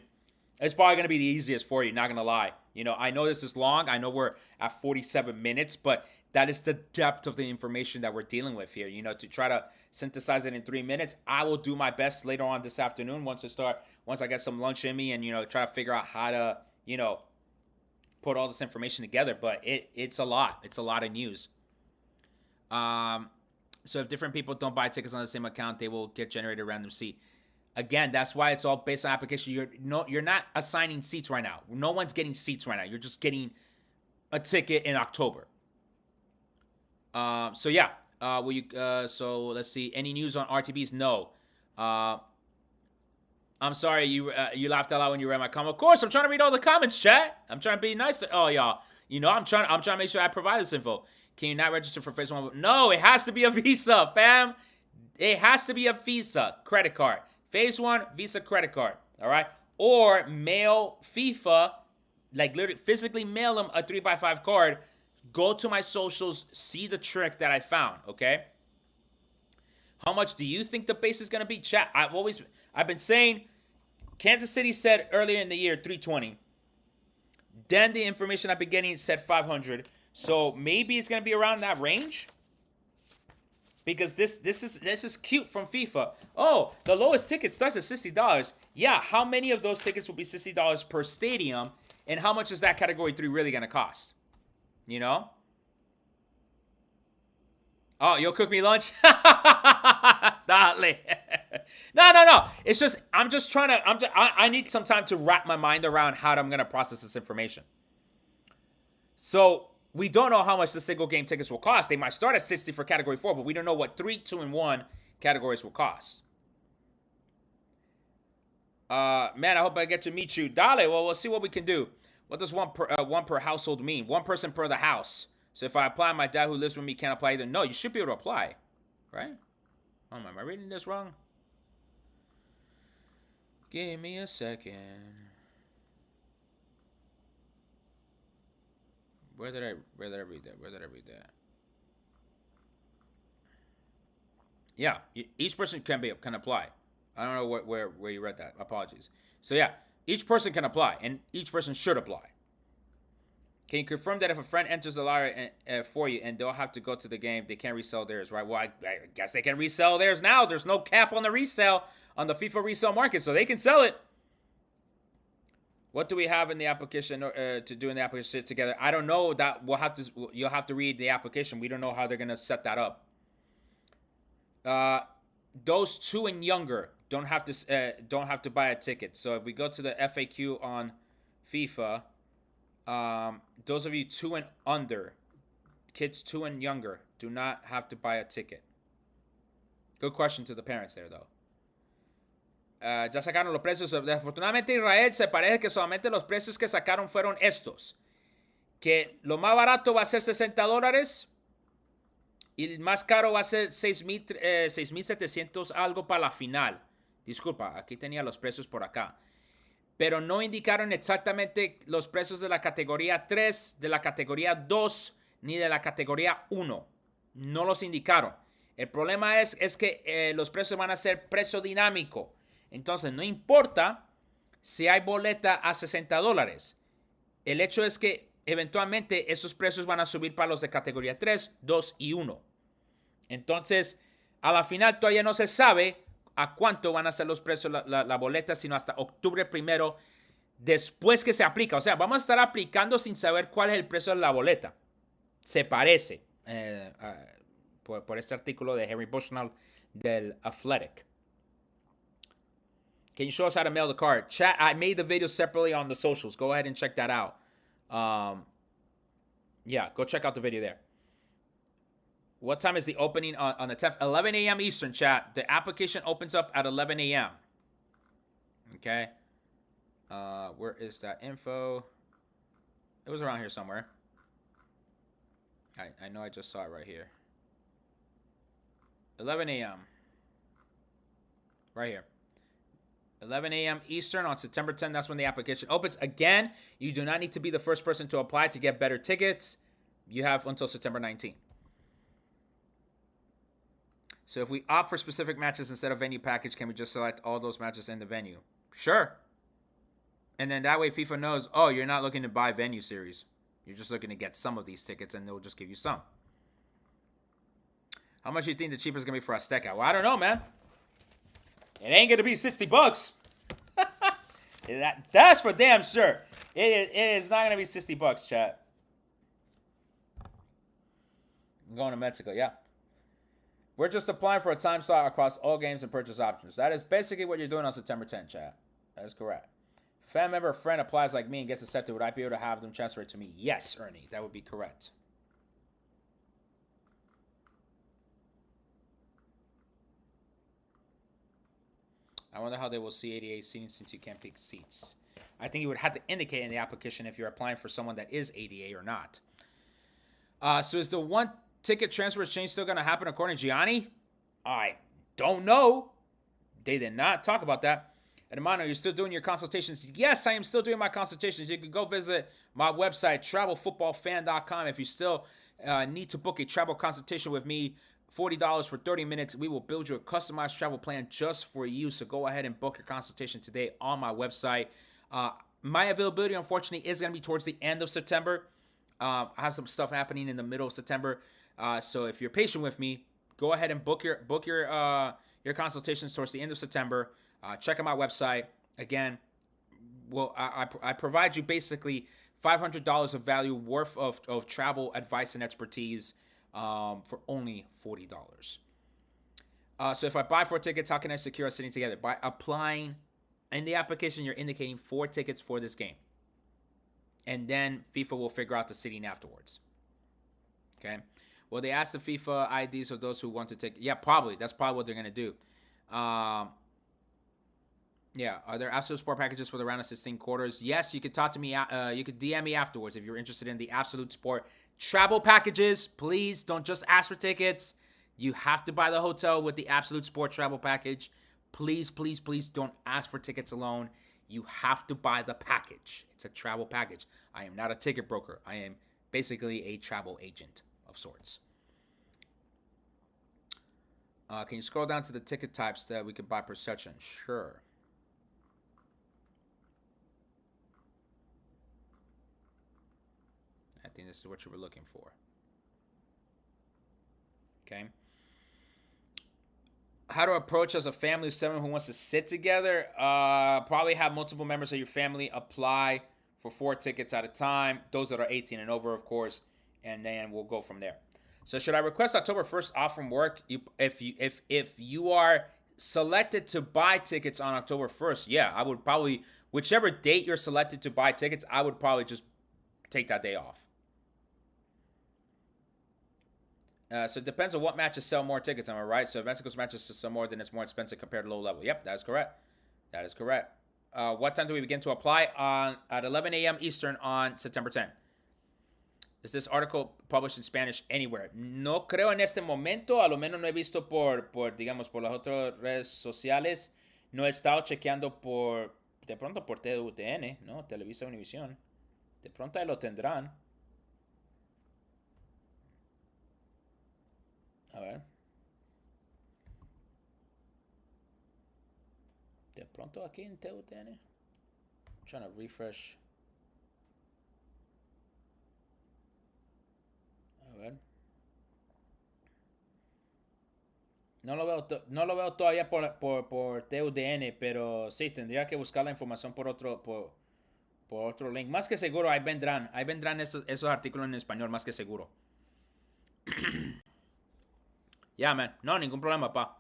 It's probably gonna be the easiest for you. Not gonna lie. I know this is long. I know we're at 47 minutes, but that is the depth of the information that we're dealing with here. To try to synthesize it in 3 minutes. I will do my best later on this afternoon once I get some lunch in me and try to figure out how to. Put all this information together, but it's a lot. It's a lot of news. So if different people don't buy tickets on the same account, they will get generated a random seat. Again, that's why it's all based on application. You're not assigning seats right now. No one's getting seats right now. You're just getting a ticket in October. So yeah. So let's see. Any news on RTBs? No. I'm sorry you laughed out loud when you read my comment. Of course, I'm trying to read all the comments, chat. I'm trying to be nice to all y'all. I'm trying to make sure I provide this info. Can you not register for phase 1? No, it has to be a Visa, fam. It has to be a Visa credit card. Phase 1, Visa credit card. All right? Or mail FIFA, like literally physically mail them a 3x5 card. Go to my socials, see the trick that I found, okay? How much do you think the base is going to be? Chat, I've been saying Kansas City said earlier in the year 320. Then the information I've been getting said 500. So maybe it's going to be around that range. Because this is cute from FIFA. Oh, the lowest ticket starts at $60. Yeah, how many of those tickets will be $60 per stadium? And how much is that Category 3 really going to cost? Oh, you'll cook me lunch? Dale. No. It's just, I need some time to wrap my mind around how I'm going to process this information. So, we don't know how much the single game tickets will cost. They might start at $60 for Category 4, but we don't know what 3, 2, and 1 categories will cost. Man, I hope I get to meet you. Dale, well, we'll see what we can do. What does one per household mean? 1 person per the house. So if I apply, my dad who lives with me can't apply either. No, you should be able to apply, right? Oh, am I reading this wrong? Give me a second. Where did I read that? Yeah, each person can apply. I don't know where you read that. Apologies. So yeah, each person can apply, and each person should apply. Can you confirm that if a friend enters the lottery for you and they'll have to go to the game, they can't resell theirs, right? Well, I guess they can resell theirs now. There's no cap on the resale, on the FIFA resale market, so they can sell it. What do we have in the application to do in the application together? I don't know. That you'll have to read the application. We don't know how they're gonna set that up. Those 2 and younger don't have to buy a ticket. So if we go to the FAQ on FIFA, those of you 2 and under, kids 2 and younger, do not have to buy a ticket. Good question to the parents there, though. Ya sacaron los precios. Desafortunadamente Israel se parece que solamente los precios que sacaron fueron estos. Que lo más barato va a ser $60 y el más caro va a ser 6,700 algo para la final. Disculpa, aquí tenía los precios por acá. Pero no indicaron exactamente los precios de la categoría 3, de la categoría 2, ni de la categoría 1. No los indicaron. El problema es que los precios van a ser precio dinámico. Entonces, no importa si hay boleta a $60. El hecho es que eventualmente esos precios van a subir para los de categoría 3, 2 y 1. Entonces, a la final todavía no se sabe a cuánto van a ser los precios la boleta, sino hasta octubre 1, después que se aplica. O sea, vamos a estar aplicando sin saber cuál es el precio de la boleta. Se parece por este artículo de Harry Bushnell del Athletic. Can you show us how to mail the card? Chat, I made the video separately on the socials. Go ahead and check that out. Yeah, go check out the video there. What time is the opening on the 10th? 11 a.m. Eastern, chat. The application opens up at 11 a.m. Okay. Where is that info? It was around here somewhere. I know I just saw it right here. 11 a.m. Right here. 11 a.m. Eastern on September 10th. That's when the application opens. Again, you do not need to be the first person to apply to get better tickets. You have until September 19th. So if we opt for specific matches instead of venue package, can we just select all those matches in the venue? Sure. And then that way FIFA knows, oh, you're not looking to buy venue series. You're just looking to get some of these tickets, and they'll just give you some. How much do you think the cheapest is going to be for Azteca? Well, I don't know, man. It ain't going to be $60. That's for damn sure. It is not going to be $60, chat. I'm going to Mexico, yeah. We're just applying for a time slot across all games and purchase options. That is basically what you're doing on September 10th, chat. That is correct. If a fan member or friend applies like me and gets accepted, would I be able to have them transfer it to me? Yes, Ernie. That would be correct. I wonder how they will see ADA seating since you can't pick seats. I think you would have to indicate in the application if you're applying for someone that is ADA or not. So is the one ticket transfer exchange still going to happen according to Gianni? I don't know. They did not talk about that. Hermano, you're still doing your consultations? Yes, I am still doing my consultations. You can go visit my website, travelfootballfan.com. If you still need to book a travel consultation with me, $40 for 30 minutes. We will build you a customized travel plan just for you. So go ahead and book your consultation today on my website. My availability, unfortunately, is going to be towards the end of September. I have some stuff happening in the middle of September. So if you're patient with me, go ahead and book your consultations towards the end of September. Check out my website. Again, well, I provide you basically $500 of value worth of travel advice and expertise for only $40. So if I buy 4 tickets, how can I secure us sitting together? By applying in the application, you're indicating 4 tickets for this game. And then FIFA will figure out the seating afterwards. Okay. Well, they asked the FIFA IDs of those who want to take. Yeah, probably. That's probably what they're going to do. Yeah. Are there Absolute Sport packages for the round of 16 quarters? Yes, you could talk to me. You could DM me afterwards if you're interested in the Absolute Sport travel packages. Please don't just ask for tickets. You have to buy the hotel with the Absolute Sport travel package. Please, please, please don't ask for tickets alone. You have to buy the package. It's a travel package. I am not a ticket broker. I am basically a travel agent of sorts. Can you scroll down to the ticket types that we could buy per section? Sure. I think this is what you were looking for. Okay. how to approach as a family of 7 who wants to sit together. Probably have multiple members of your family apply for 4 tickets at a time. Those that are 18 and over, of course, and then we'll go from there. So should I request October 1st off from work? If you are selected to buy tickets on October 1st, yeah, I would probably, whichever date you're selected to buy tickets, I would probably just take that day off. So it depends on what matches sell more tickets, am I right? So if Mexico's matches sell more, then it's more expensive compared to low level. Yep, that is correct. That is correct. What time do we begin to apply? At 11 a.m. Eastern on September 10th. Is this article published in Spanish anywhere? No creo en este momento. A lo menos no he visto digamos, por las otras redes sociales. No he estado chequeando de pronto por TUTN, ¿no? Televisa Univisión. De pronto ahí lo tendrán. A ver. De pronto aquí en TUTN. I'm trying to refresh. A ver. No lo veo todavía por TUDN, pero sí, tendría que buscar la información por otro link. Más que seguro, ahí vendrán esos artículos en español, más que seguro. Yeah, man. No, ningún problema, pa.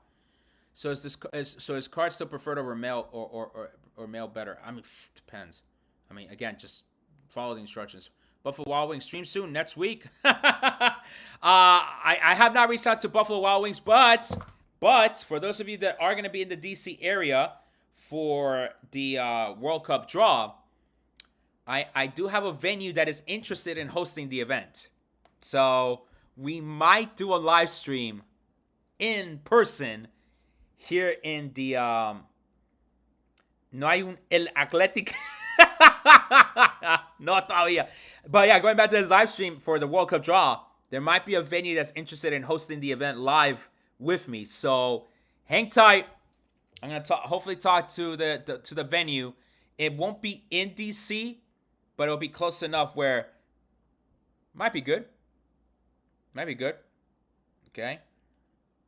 So is card still preferred over mail or mail better? I mean, depends. I mean, again, just follow the instructions. Buffalo Wild Wings stream soon next week. I have not reached out to Buffalo Wild Wings, but for those of you that are going to be in the DC area for the World Cup draw, I do have a venue that is interested in hosting the event. So we might do a live stream in person here in the no hay el Athletic. No todavía. But yeah, going back to this live stream for the World Cup draw, there might be a venue that's interested in hosting the event live with me. So hang tight. I'm gonna hopefully talk to the venue. It won't be in DC, but it'll be close enough where might be good. Might be good. Okay.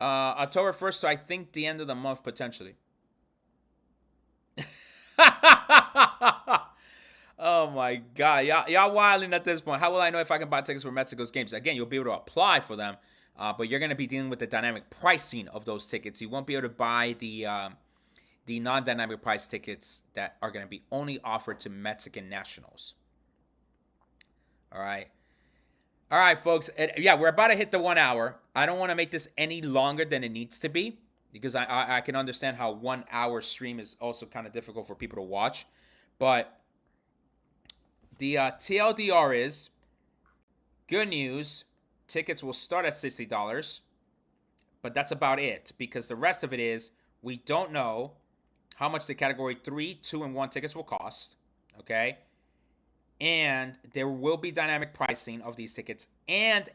October 1st, so I think the end of the month potentially. Oh my God. Y'all wilding at this point. How will I know if I can buy tickets for Mexico's games? Again, you'll be able to apply for them, but you're going to be dealing with the dynamic pricing of those tickets. You won't be able to buy the non-dynamic price tickets that are going to be only offered to Mexican nationals. All right, folks. Yeah, we're about to hit the 1 hour. I don't want to make this any longer than it needs to be because I can understand how 1 hour stream is also kind of difficult for people to watch. But the TLDR is good news. Tickets will start at $60, but that's about it because the rest of it is we don't know how much the Category 3, 2, and 1 tickets will cost, okay? And there will be dynamic pricing of these tickets, and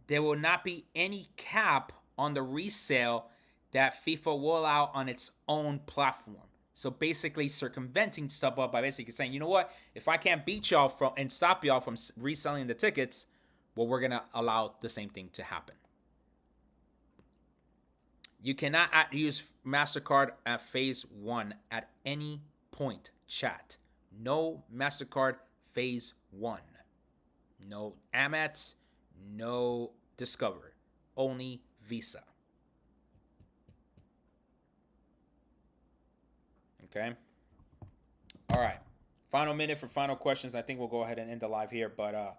there will not be any cap on the resale that FIFA will allow on its own platform. So basically circumventing StubHub by basically saying, you know what, if I can't beat y'all and stop y'all from reselling the tickets, well, we're going to allow the same thing to happen. You cannot use MasterCard at Phase 1 at any point, chat. No MasterCard Phase 1. No Amex, no Discover. Only Visa. Okay? All right. Final minute for final questions. I think we'll go ahead and end the live here, but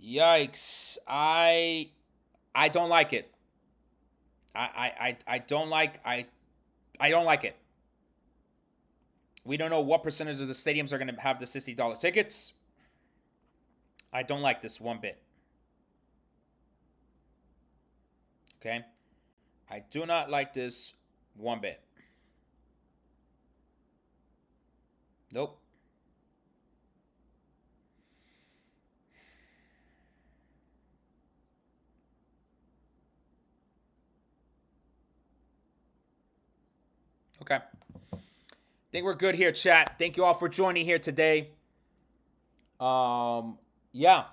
yikes. I don't like it. I don't like it. We don't know what percentage of the stadiums are going to have the $60 tickets. I don't like this one bit. Okay? I do not like this one bit. Nope. Okay. I think we're good here, chat. Thank you all for joining here today. Yeah.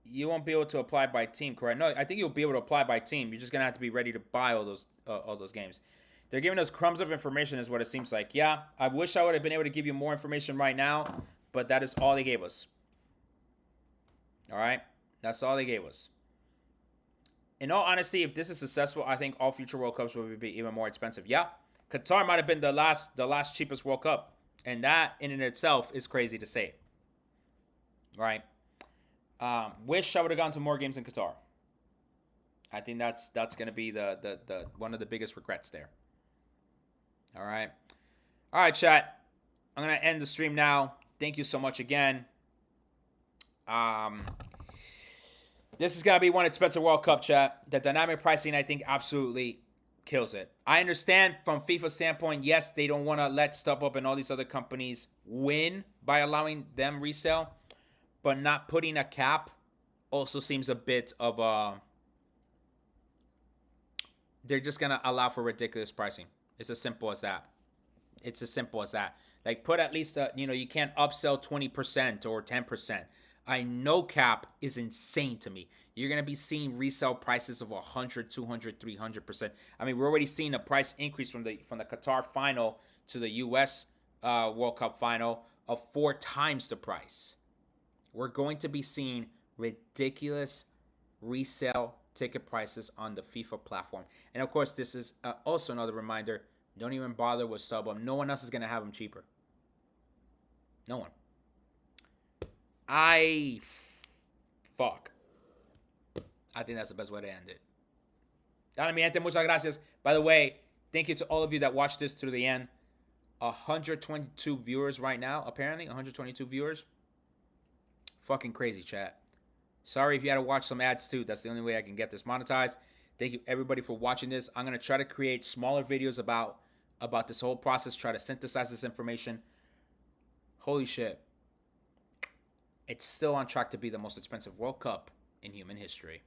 You won't be able to apply by team, correct? No, I think you'll be able to apply by team. You're just gonna have to be ready to buy all those games. They're giving us crumbs of information, is what it seems like. Yeah, I wish I would have been able to give you more information right now, but that is all they gave us. All right, that's all they gave us. In all honesty, if this is successful, I think all future World Cups will be even more expensive. Yeah, Qatar might have been the last cheapest World Cup, and that in and itself is crazy to say. Right? Wish I would have gone to more games in Qatar. I think that's gonna be the one of the biggest regrets there. All right, chat. I'm gonna end the stream now. Thank you so much again. This is gonna be one expensive World Cup, chat. The dynamic pricing, I think, absolutely kills it. I understand from FIFA standpoint, yes, they don't want to let StubHub and all these other companies win by allowing them resell, but not putting a cap also seems a bit of a. They're just gonna allow for ridiculous pricing. It's as simple as that. It's as simple as that. Like, put at least you can't upsell 20% or 10%. I know cap is insane to me. You're going to be seeing resale prices of 100, 200, 300%. I mean, we're already seeing a price increase from the Qatar final to the US World Cup final of 4 times the price. We're going to be seeing ridiculous resale ticket prices on the FIFA platform. And of course, this is also another reminder, don't even bother with StubHub. No one else is going to have them cheaper. No one. Fuck. I think that's the best way to end it. Dale, mi gente, muchas gracias. By the way, thank you to all of you that watched this through the end. 122 viewers right now, apparently. 122 viewers. Fucking crazy, chat. Sorry if you had to watch some ads too. That's the only way I can get this monetized. Thank you everybody for watching this. I'm going to try to create smaller videos about this whole process, try to synthesize this information. Holy shit. It's still on track to be the most expensive World Cup in human history.